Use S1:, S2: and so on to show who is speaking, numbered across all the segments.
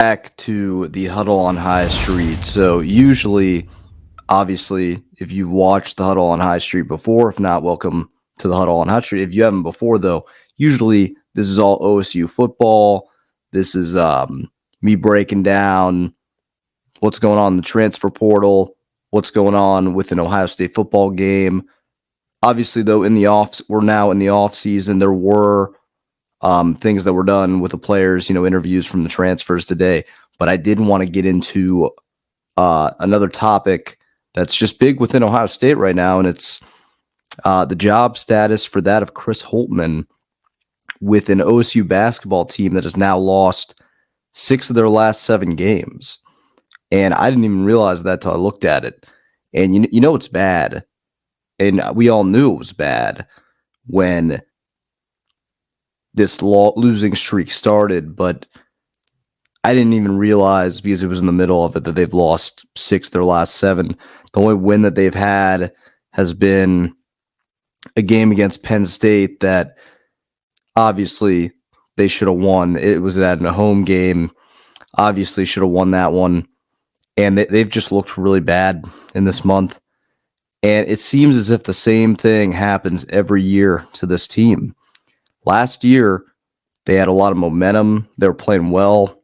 S1: Back to the Huddle on High Street. So usually, obviously, if you've watched the Huddle on High Street before, if not, welcome to the Huddle on High Street. If you haven't before, though, usually this is all OSU football. This is me breaking down what's going on in the transfer portal, what's going on with an Ohio State football game. Obviously, though, we're now in the off season. There were things that were done with the players, interviews from the transfers today. But I did want to get into another topic that's just big within Ohio State right now, and it's the job status for that of Chris Holtmann with an OSU basketball team that has now lost 6 of their last 7 games. And I didn't even realize that till I looked at it. And you know it's bad. And we all knew it was bad when this losing streak started, but I didn't even realize, because it was in the middle of it, that they've lost 6 of their last 7. The only win that they've had has been a game against Penn State that obviously they should have won. It was at a home game. Obviously should have won that one. And they've just looked really bad in this month. And it seems as if the same thing happens every year to this team. Last year, they had a lot of momentum. They were playing well.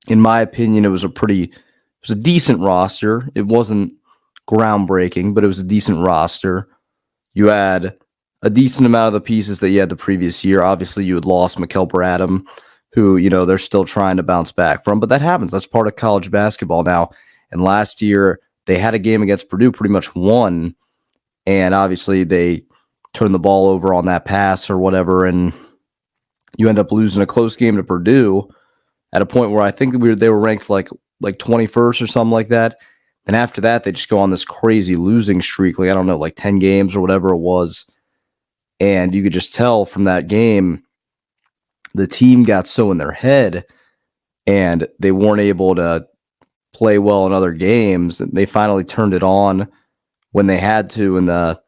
S1: In my opinion, it was a decent roster. It wasn't groundbreaking, but it was a decent roster. You had a decent amount of the pieces that you had the previous year. Obviously, you had lost Mikel Bradham, who, they're still trying to bounce back from, but that happens. That's part of college basketball now. And last year, they had a game against Purdue, pretty much won, and obviously they turned the ball over on that pass or whatever, and you end up losing a close game to Purdue at a point where I think they were ranked like 21st or something like that. And after that, they just go on this crazy losing streak, like, I don't know, like 10 games or whatever it was. And you could just tell from that game, the team got so in their head and they weren't able to play well in other games. And they finally turned it on when they had to in the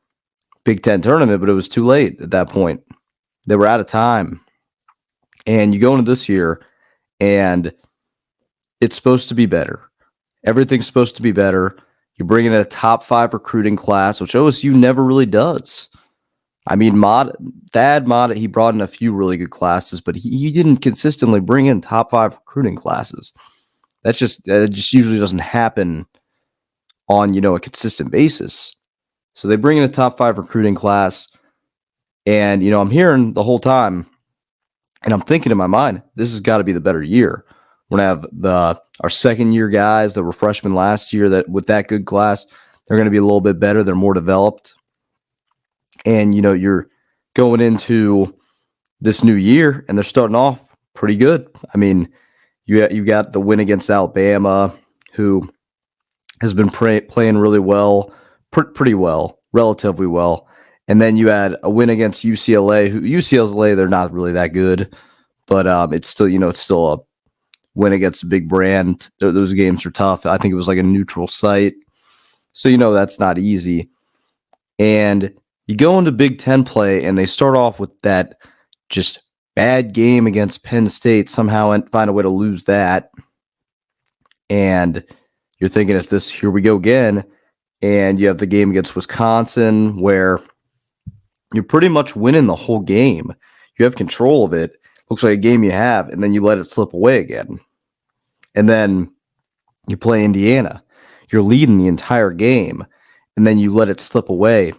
S1: Big Ten tournament, but it was too late at that point. They were out of time. And you go into this year, and it's supposed to be better. Everything's supposed to be better. You bring in a top 5 recruiting class, which OSU never really does. I mean, Thad Mott, he brought in a few really good classes, but he didn't consistently bring in top 5 recruiting classes. It just usually doesn't happen on, a consistent basis. So they bring in a top 5 recruiting class, and, I'm hearing the whole time, and I'm thinking in my mind, this has got to be the better year. We're going to have our second-year guys that were freshmen last year that with that good class, they're going to be a little bit better. They're more developed. And, you're going into this new year, and they're starting off pretty good. I mean, you got the win against Alabama, who has been playing really well, pretty well, relatively well. And then you had a win against UCLA. UCLA, they're not really that good, but it's still, it's still a win against a big brand. Those games are tough. I think it was like a neutral site, so that's not easy. And you go into Big Ten play, and they start off with that just bad game against Penn State. Somehow find a way to lose that, and you're thinking, "Is this here we go again?" And you have the game against Wisconsin where you're pretty much winning the whole game. You have control of it. Looks like a game you have, and then you let it slip away again. And then you play Indiana. You're leading the entire game, and then you let it slip away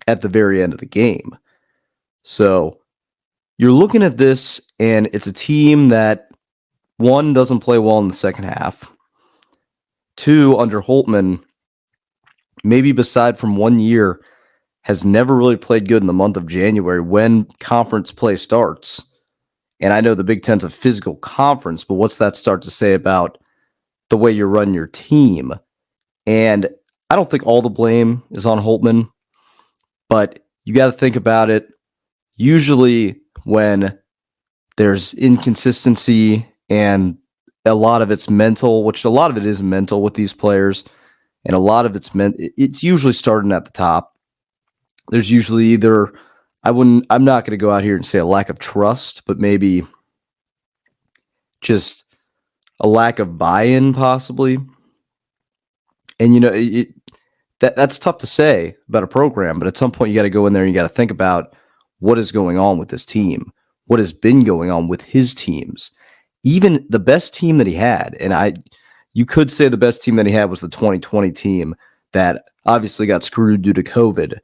S1: at the very end of the game. So you're looking at this, and it's a team that, 1, doesn't play well in the second half. 2, under Holtmann, maybe beside from 1 year, has never really played good in the month of January when conference play starts. And I know the Big Ten's a physical conference, but what's that start to say about the way you run your team? And I don't think all the blame is on Holtmann, but you got to think about it. Usually when there's inconsistency and a lot of it's mental, which a lot of it is mental with these players, and a lot of it's usually starting at the top. There's usually either, I'm not going to go out here and say a lack of trust, but maybe just a lack of buy-in, possibly. And that's tough to say about a program, but at some point you got to go in there and you got to think about what is going on with this team, what has been going on with his teams, even the best team that he had. And you could say the best team that he had was the 2020 team that obviously got screwed due to COVID,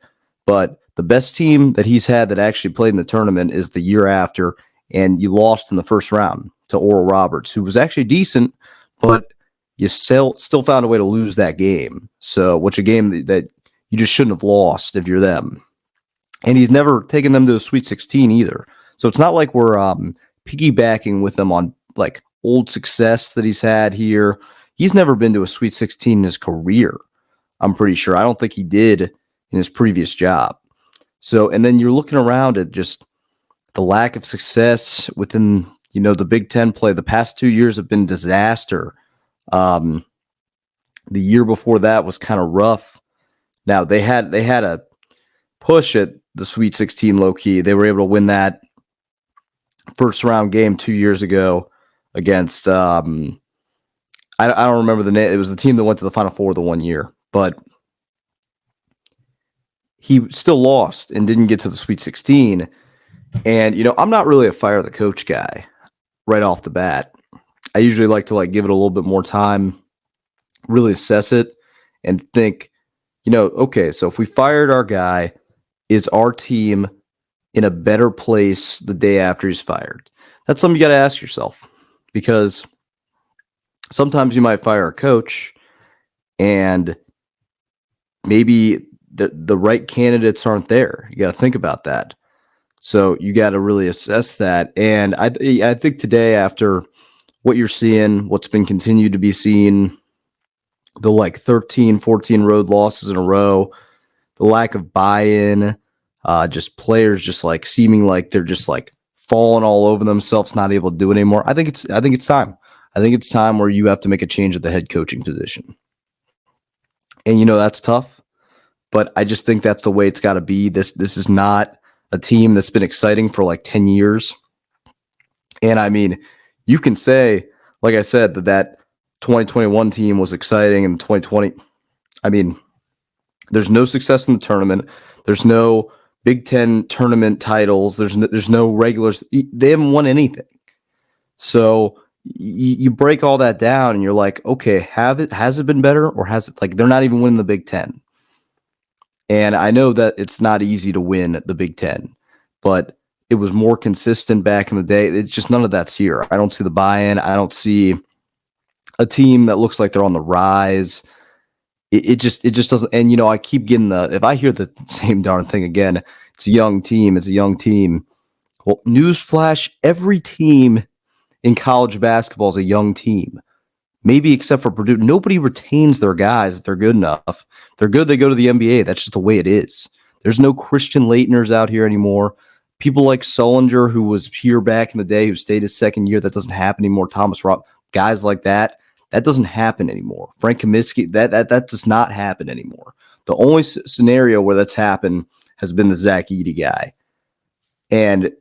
S1: but the best team that he's had that actually played in the tournament is the year after, and you lost in the first round to Oral Roberts, who was actually decent, but you still found a way to lose that game. So, which a game that you just shouldn't have lost if you're them. And he's never taken them to a Sweet 16 either. So it's not like we're piggybacking with him on like old success that he's had here. He's never been to a Sweet 16 in his career, I'm pretty sure. I don't think he did in his previous job. So, and then you're looking around at just the lack of success within, the Big Ten play. The past 2 years have been disaster. The year before that was kind of rough. Now they had a push at the Sweet 16 low key. They were able to win that first round game 2 years ago against I don't remember the name. It was the team that went to the Final Four the one year, but he still lost and didn't get to the Sweet 16. And I'm not really a fire the coach guy right off the bat. I usually like to give it a little bit more time, really assess it, and think, okay, so if we fired our guy, is our team in a better place the day after he's fired? That's something you got to ask yourself, because sometimes you might fire a coach and maybe the right candidates aren't there. You got to think about that. So you got to really assess that. And I think today, after what you're seeing, what's been continued to be seen, the 13, 14 road losses in a row, the lack of buy-in, just players just seeming like they're just falling all over themselves, not able to do it anymore. I think it's time. I think it's time where you have to make a change at the head coaching position. And that's tough, but I just think that's the way it's got to be. This is not a team that's been exciting for 10 years. And I mean, you can say, like I said, that 2021 team was exciting, and 2020, I mean, there's no success in the tournament. There's no Big Ten tournament titles. There's no regulars. They haven't won anything. So you break all that down and you're like, okay, has it been better, or has it they're not even winning the Big Ten? And I know that it's not easy to win the Big Ten, but it was more consistent back in the day. It's just none of that's here. I don't see the buy-in. I don't see a team that looks like they're on the rise. It just doesn't. And I keep getting if I hear the same darn thing again, it's a young team. It's a young team. Well, newsflash: every team in college basketball is a young team. Maybe except for Purdue. Nobody retains their guys if they're good enough. If they're good, they go to the NBA. That's just the way it is. There's no Christian Leitners out here anymore. People like Sullinger, who was here back in the day, who stayed his second year, that doesn't happen anymore. Thomas Rob, guys like that doesn't happen anymore. Frank Kaminsky, that does not happen anymore. The only scenario where that's happened has been the Zach Edey guy. And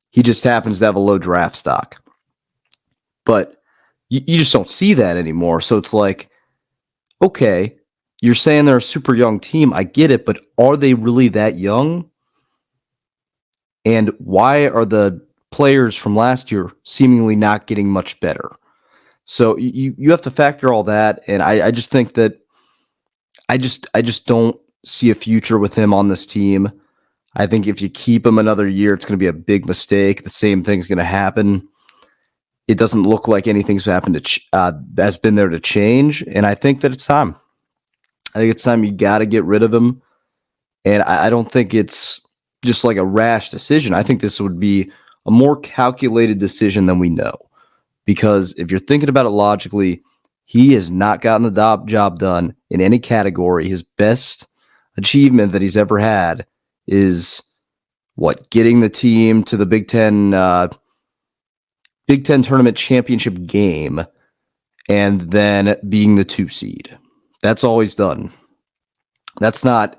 S1: he just happens to have a low draft stock. But you just don't see that anymore. So it's okay, you're saying they're a super young team. I get it, but are they really that young? And why are the players from last year seemingly not getting much better? So you have to factor all that. And I just think that I just don't see a future with him on this team. I think if you keep him another year, it's going to be a big mistake. The same thing's going to happen. It doesn't look like anything's happened that's been there to change. And I think that it's time. I think it's time you got to get rid of him. And I don't think it's just a rash decision. I think this would be a more calculated decision than we know. Because if you're thinking about it logically, he has not gotten the job done in any category. His best achievement that he's ever had is getting the team to the Big Ten tournament championship game, and then being the 2 seed. That's all he's done. That's not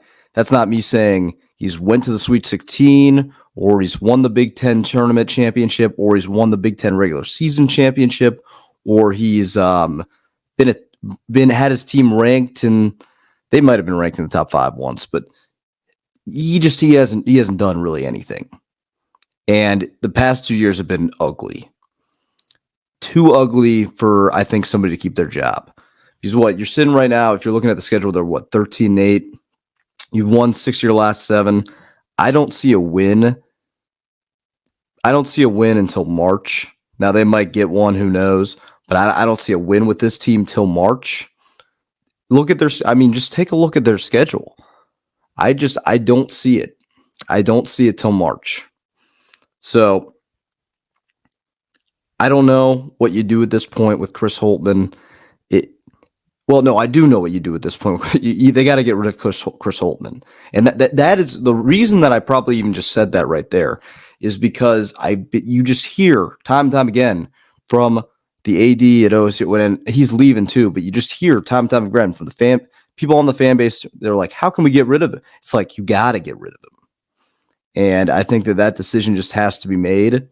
S1: me saying he's went to the Sweet 16 or he's won the Big Ten tournament championship, or he's won the Big Ten regular season championship, or he's been had his team ranked, and they might have been ranked in the top 5 once, but he hasn't done really anything. And the past 2 years have been ugly. Too ugly for, I think, somebody to keep their job. Because you're sitting right now, if you're looking at the schedule, they're 13-8. You've won 6 of your last 7. I don't see a win. I don't see a win until March. Now they might get one, who knows? But I don't see a win with this team till March. Just take a look at their schedule. I don't see it. I don't see it till March. So I don't know what you do at this point with Chris Holtmann. I do know what you do at this point. They got to get rid of Chris Holtmann. And that is the reason that I probably even just said that right there, is because you just hear time and time again from the AD at OSU, when he's leaving too, but you just hear time and time again from the people on the fan base. They're like, how can we get rid of it? It's like, you got to get rid of him. And I think that decision just has to be made.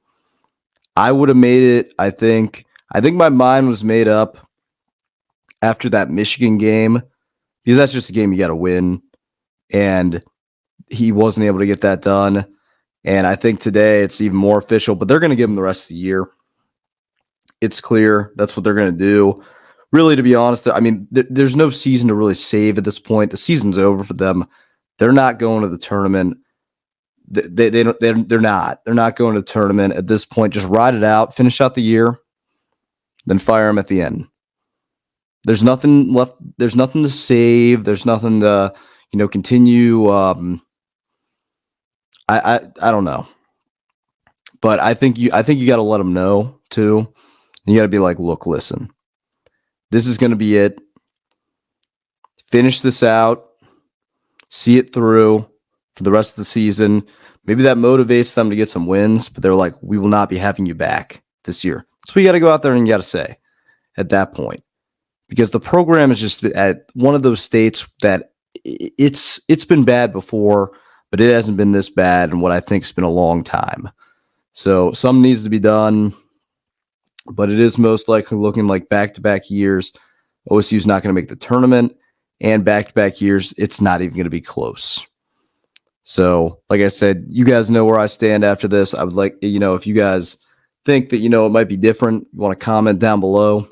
S1: I would have made it. I think my mind was made up after that Michigan game, because that's just a game you got to win. And he wasn't able to get that done. And I think today it's even more official, but they're going to give him the rest of the year. It's clear that's what they're going to do. Really, to be honest, there's no season to really save at this point. The season's over for them. They're not going to the tournament. They're not going to the tournament at this point. Just ride it out, finish out the year, then fire them at the end. There's nothing left. There's nothing to save. There's nothing to, continue. I don't know, but I think you got to let them know too. You got to be like, look, listen, this is going to be it. Finish this out, see it through for the rest of the season. Maybe that motivates them to get some wins, but they're like, we will not be having you back this year. That's what you got to go out there and you got to say at that point, because the program is just at one of those states that it's been bad before, but it hasn't been this bad in what I think has been a long time. So something needs to be done, but it is most likely looking like back-to-back years. OSU's not going to make the tournament, and back-to-back years, it's not even going to be close. So, like I said, you guys know where I stand after this. I would like, if you guys think that, it might be different, you want to comment down below.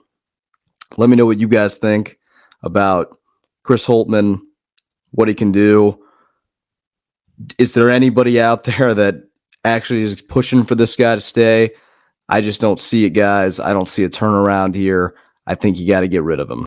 S1: Let me know what you guys think about Chris Holtmann, what he can do. Is there anybody out there that actually is pushing for this guy to stay? I just don't see it, guys. I don't see a turnaround here. I think you got to get rid of him.